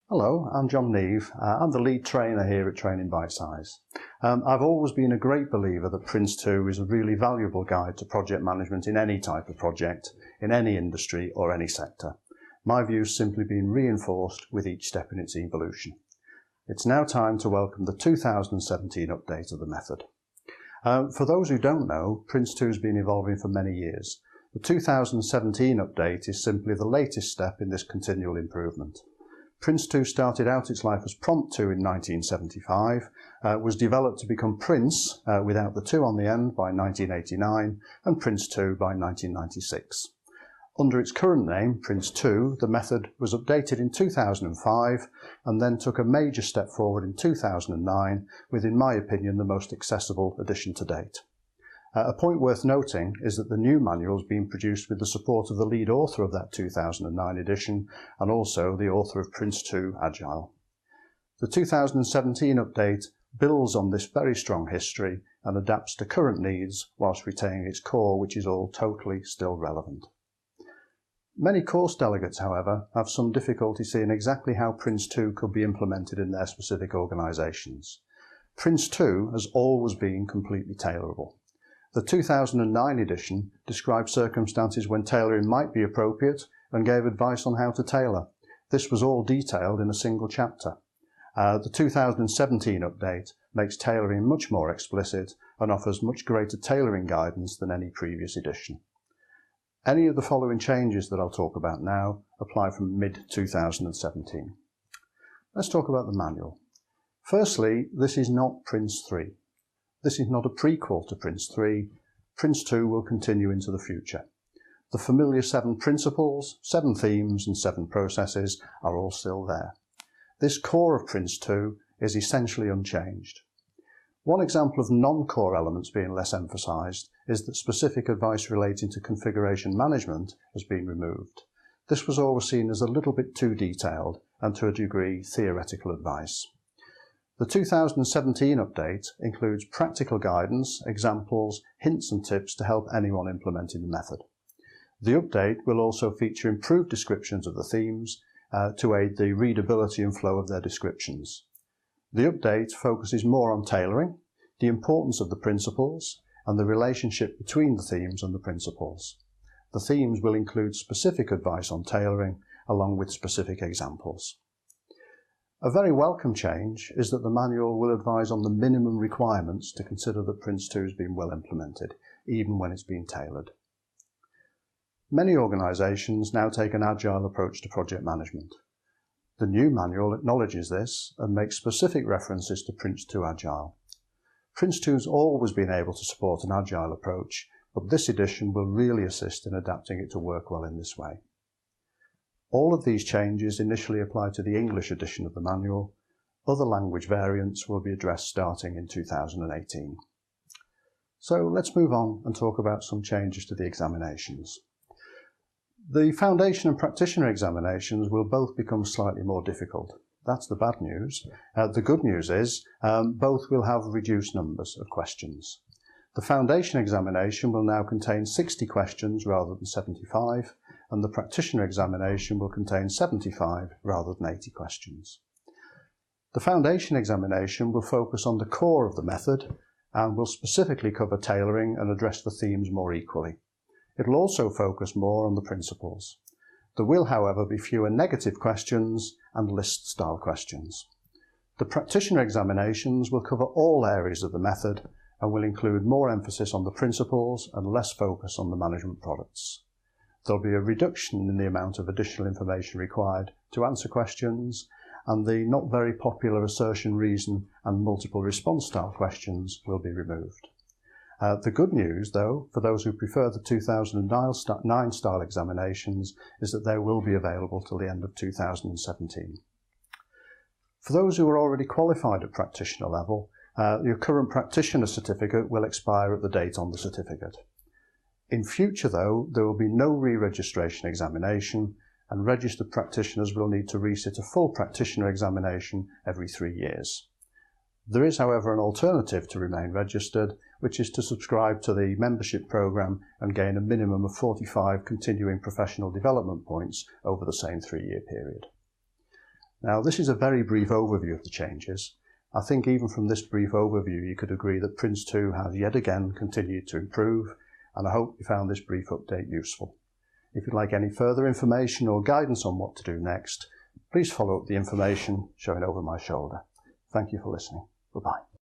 Hello, I'm John Neve. I'm the lead trainer here at Training Bytesize. I've always been a great believer that Prince2 is a really valuable guide to project management in any type of project, in any industry or any sector. My view's simply been reinforced with each step in its evolution. It's now time to welcome the 2017 update of the method. For those who don't know, Prince2 has been evolving for many years. The 2017 update is simply the latest step in this continual improvement. Prince2 started out its life as Prompt2 in 1975, was developed to become Prince without the 2 on the end by 1989, and Prince2 by 1996. Under its current name, Prince2, the method was updated in 2005 and then took a major step forward in 2009 with, in my opinion, the most accessible addition to date. A point worth noting is that the new manual has been produced with the support of the lead author of that 2009 edition and also the author of Prince2 Agile. The 2017 update builds on this very strong history and adapts to current needs whilst retaining its core, which is all totally still relevant. Many course delegates, however, have some difficulty seeing exactly how Prince2 could be implemented in their specific organisations. Prince2 has always been completely tailorable. The 2009 edition described circumstances when tailoring might be appropriate and gave advice on how to tailor. This was all detailed in a single chapter. The 2017 update makes tailoring much more explicit and offers much greater tailoring guidance than any previous edition. Any of the following changes that I'll talk about now apply from mid-2017. Let's talk about the manual. Firstly, this is not Prince3. This is not a prequel to Prince3. Prince2 will continue into the future. The familiar 7 principles, 7 themes and 7 processes are all still there. This core of Prince2 is essentially unchanged. One example of non-core elements being less emphasised is that specific advice relating to configuration management has been removed. This was always seen as a little bit too detailed and to a degree theoretical advice. The 2017 update includes practical guidance, examples, hints and tips to help anyone implementing the method. The update will also feature improved descriptions of the themes to aid the readability and flow of their descriptions. The update focuses more on tailoring, the importance of the principles, and the relationship between the themes and the principles. The themes will include specific advice on tailoring along with specific examples. A very welcome change is that the manual will advise on the minimum requirements to consider that Prince2 has been well implemented, even when it's been tailored. Many organisations now take an agile approach to project management. The new manual acknowledges this and makes specific references to Prince2 Agile. Prince2 has always been able to support an agile approach, but this edition will really assist in adapting it to work well in this way. All of these changes initially apply to the English edition of the manual. Other language variants will be addressed starting in 2018. So let's move on and talk about some changes to the examinations. The foundation and practitioner examinations will both become slightly more difficult. That's the bad news. The good news is both will have reduced numbers of questions. The foundation examination will now contain 60 questions rather than 75, and the practitioner examination will contain 75 rather than 80 questions. The foundation examination will focus on the core of the method and will specifically cover tailoring and address the themes more equally. It will also focus more on the principles. There will, however, be fewer negative questions and list-style questions. The practitioner examinations will cover all areas of the method and will include more emphasis on the principles and less focus on the management products. There'll be a reduction in the amount of additional information required to answer questions, and the not very popular assertion, reason and multiple response style questions will be removed. The good news, though, for those who prefer the 2009 style examinations, is that they will be available till the end of 2017. For those who are already qualified at practitioner level, your current practitioner certificate will expire at the date on the certificate. In future, though, there will be no re-registration examination, and registered practitioners will need to resit a full practitioner examination every 3 years. There is, however, an alternative to remain registered, which is to subscribe to the membership programme and gain a minimum of 45 continuing professional development points over the same 3-year period. Now, this is a very brief overview of the changes. I think even from this brief overview, you could agree that Prince2 has yet again continued to improve, and I hope you found this brief update useful. If you'd like any further information or guidance on what to do next, please follow up the information shown over my shoulder. Thank you for listening. Bye-bye.